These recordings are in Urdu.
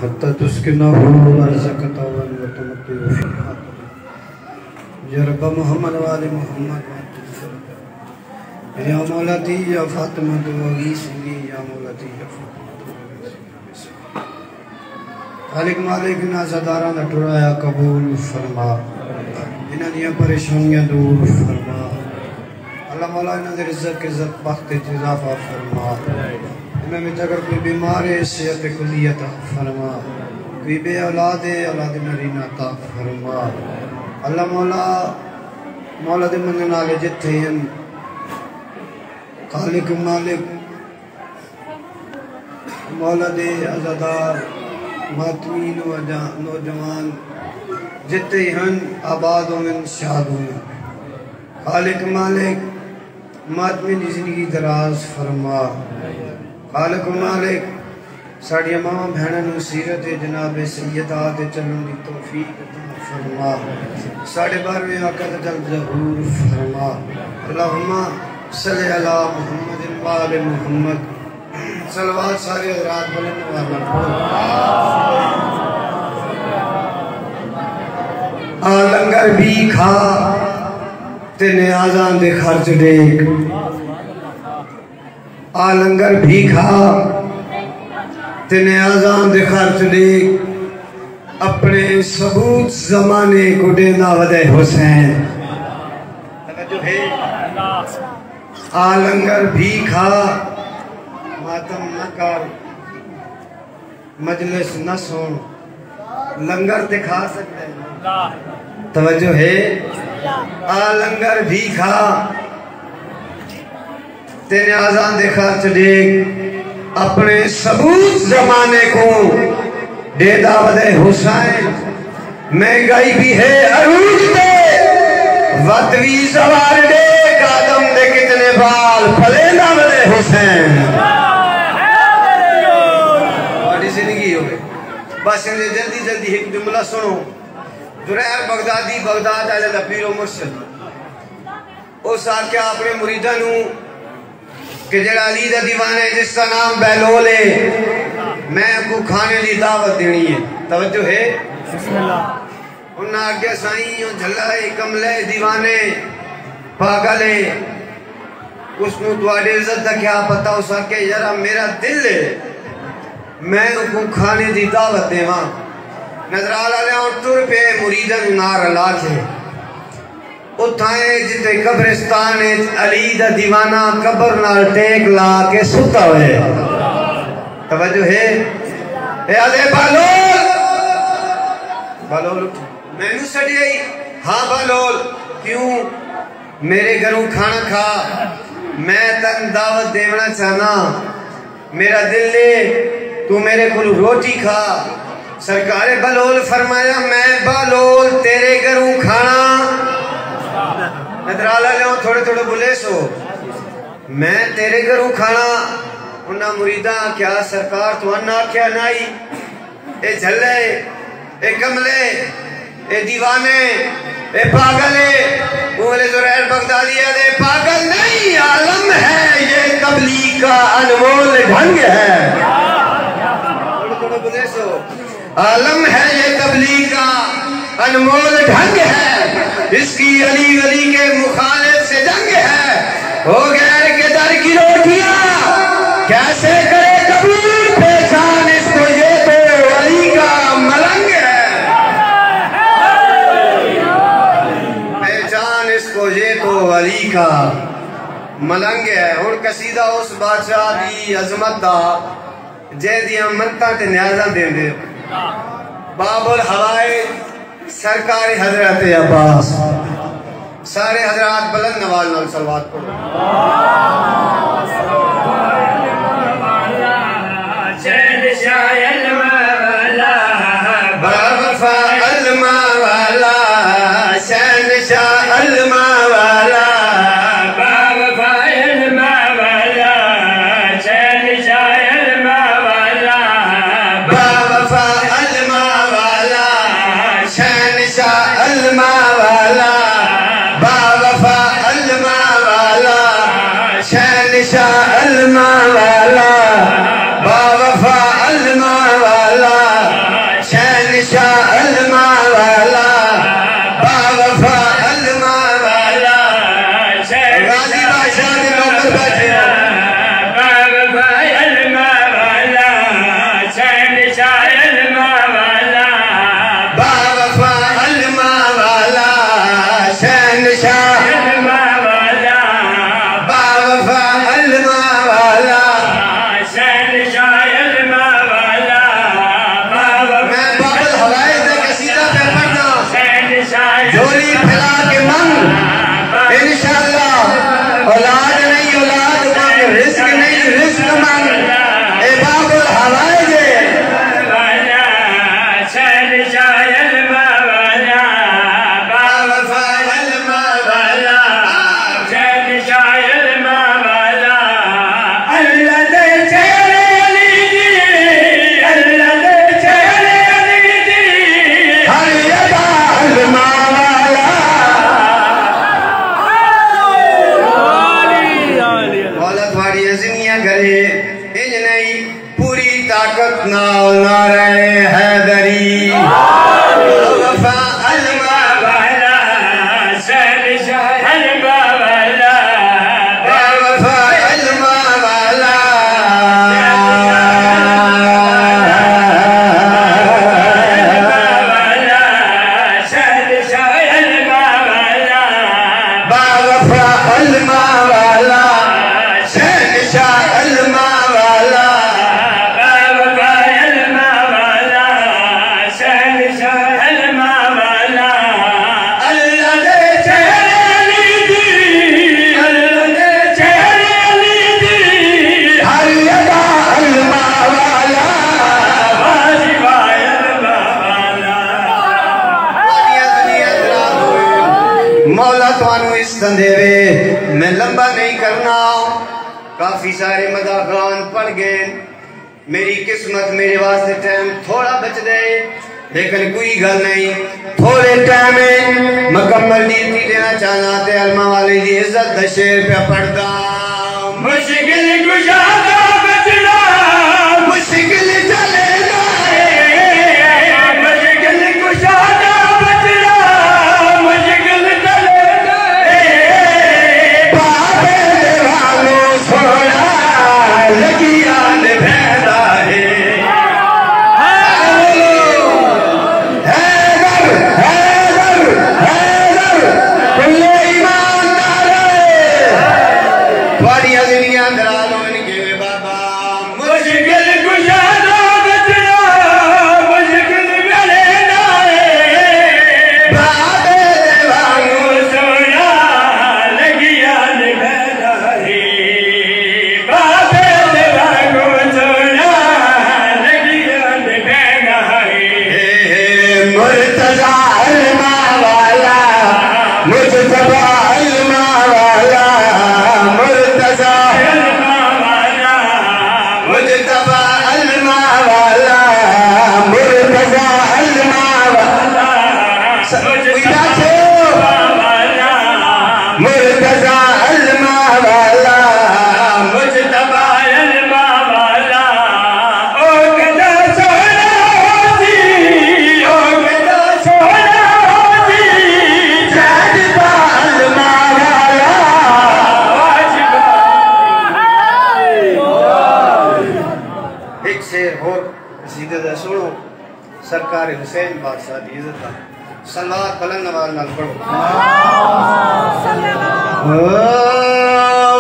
حتى تسكنه أرزقك طوعا وتمتع فيها يا رب محمد وآل محمد يا مولاتي يا فاطمة وغيثني يا مولاتي يا فاطمة خالق مالک نازداراں دا ٹرایا قبول فرما انہاں دیاں پریشانیاں دور فرما اللہ مولا انہاں دے رزق عزت بخت اضافہ فرما انہاں وچ اگر کوئی بیمار ہے صحت کلی عطا فرما کوئی بے اولاد ہے اولاد نرینہ عطا فرما اللہ مولا دے منن والے جتھے ہیں خالق مالک مولا دے عزادار ماتمین و نوجوان جتے ہن آباد ہوئن شاد ہوئن خالق مالک ماتمین دی زندگی دراز فرما خالق مالک ساڑی ماما بہنن سیرت جناب سیدات چلن دی توفیق فرما ساڑے بارویں آقا جل ظہور فرما اللہم صلی اللہ محمد وآل محمد صلوات سارے حضرات بلند والا لنگر بھی کھا تے نیازاں دے خرچ دیکھ لنگر بھی کھا تے نیازاں دے خرچ دیکھ اپنے ثبوت زمانے کو دینا ودے حسین توجہ ہے لنگر بھی کھا ماتم نہ کر مجلس نہ سن لنگر تے کھا سکتے ہیں توجہ ہے لنگر بھی کھا تے نیازاں دے خرچ دیکھ اپنے ثبوت زمانے کو دے دعوت حسین مہنگائی بھی ہے عروج دے وطوی سوار دے قادم دے کتنے بال پھلے دعوت حسین بڑی زندگی ہوئے بس جلدی جلدی ایک جملہ سنو جریر بغدادی بغداد علیہ پیر و مرشد اس آکے اپنے مریدانوں کہ جڑا علی دا دیوان ہے جس کا نام بیلول ہے میں کو کھانے لی دعوت دینی ہے توجہ ہے بسم اللہ انہاں آگے سائیں جھلائے کملے دیوانے پاگلے اس نے دوارے عزت دا کیا پتا اس آکے یارا میرا دل ہے میں کو کھانے دی دعوت دے وہاں نظر آلہ اور تر پہ مریدن نار اللہ کے اتھائیں جتے قبرستان علی دا دیوانہ قبر نال ٹیک لا کے ستا ہوئے توجہ ہے اے علی بالول میں نو سڑی آئی ہاں بالول کیوں میرے گھروں کھانا کھا میں تن دعوت دیونا چاہنا میرا دل لے تو میرے کل روٹی کھا سرکار بالول فرمایا میں بالول تیرے گھروں کھانا ندرالہ لے تھوڑے تھوڑے بلے سو میں تیرے گھروں کھانا انہاں مریدہ کیا سرکار تو انہا کیا نائی اے جھلے اے کملے اے دیوانے اے پاگلے بولے زریر بغدادیہ دے پاگل نہیں عالم ہے یہ تبلیغ کا انمول ڈھنگ ہے عالم ہے یہ تبلیغ کا انمول ڈھنگ ہے اس کی علی ولی کے مخالف سے جنگ ہے ہو غیر کے در کی روٹیاں کیسے کرے قبول پہچان اس کو یہ تو علی کا ملنگ ہے پہچان اس کو یہ تو علی کا ملنگ ہے اور قصیدہ اس بادشاہ دی عظمت دا جے دیاں منتاں تے نیازاں دے دے باب الحوائد سرکار حضرت عباس سارے حضرات بلند نواز نال صلوات پڑھو شہنشاہ المولا بابا المولا شہنشاہ المولا بابا المولا شہنشاہ المولا بابا المولا شہنشاہ المولا بابا المولا شہنشاہ پوری طاقت نال نعرہ حیدری وفا علمہ والا شہنشاہ علمہ والا وفا علمہ والا شہنشاہ علمہ والا وفا علمہ والا شہنشاہ علمہ والا مولا توانو اس تندیوے میں لمبا نہیں کرنا کافی سارے مداخان پڑ گئے میری قسمت میرے واسطے ٹائم تھوڑا بچ دے لیکن کوئی گل نہیں تھوڑے ٹائم مکمل نیتی دینا چاہنا تے علمہ والے دی عزت دا شیر پہ پڑھتا مشکل گشادہ بچنا مشکل چلے جائے مشکل گشادہ بچنا مشکل چلے جائے بابے دیوانوں سوڑا لگی آن بھیدا ہے سرکار حسین بادشاہ دی عزت صلوات بلند نواز نال پڑھو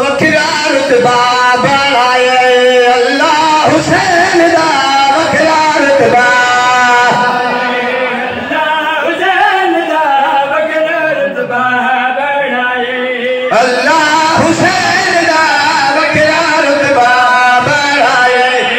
وکھرا رتبہ بڑھائے اللہ حسین دا وکھرا رتبہ اللہ حسین دا وکھرا رتبہ بڑھائے اللہ حسین دا وکھرا رتبہ بڑھائے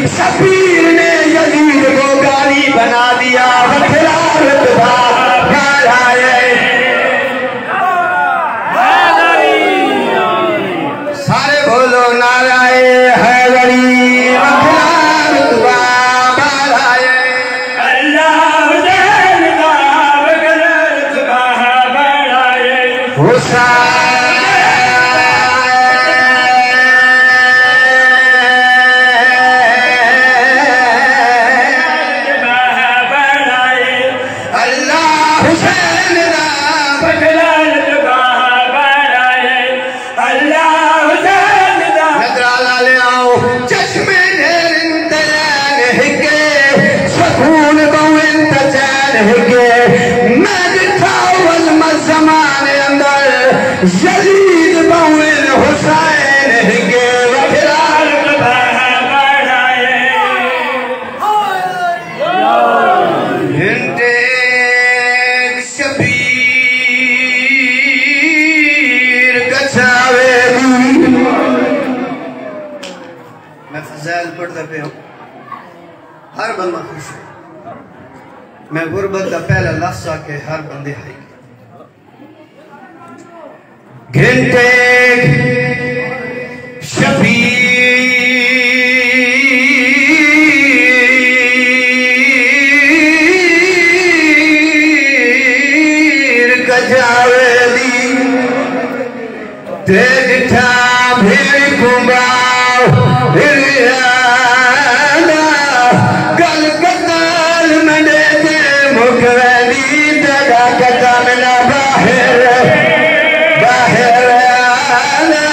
سفیر نے یزید کو گالی بنا دیا وکھرا رتبہ بڑھائے سارے بولو نعرہ حیدری وکھرا رتبہ بڑھائے اللہ حسین دا وکھرا رتبہ بڑھائے حسین چشمے دا پہ ہر بندہ خوش ہے میں غربت دا پہلا لفظ آ کے ہر بندے ہائی گھنٹے شبیر کجاویلی تے جٹھا بھیڑ کمباؤ ہریانا گل قتال منڈے دے مکویلی جگہ کتا منا باہر آنا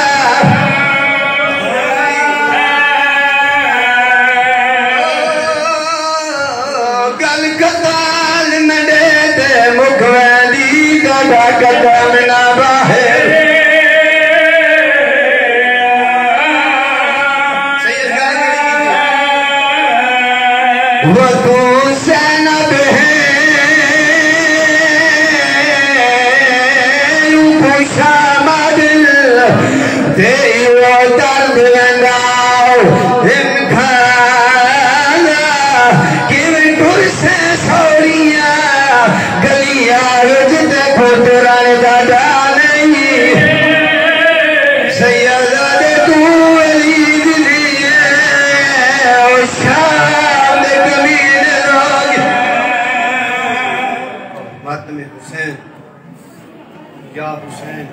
گل قتال منڈے دے مکویلی جگہ کتا منا باہر وَتُو سَنَبْ ہے پوشا مدل دیو درد لنگاؤ امکھانا کیون ٹر سے سوریاں گلیاں رجتے پھوٹران دادا نہیں سیدہ تو علی دلیے اور شام کمین روگ ماتم حسین یا حسین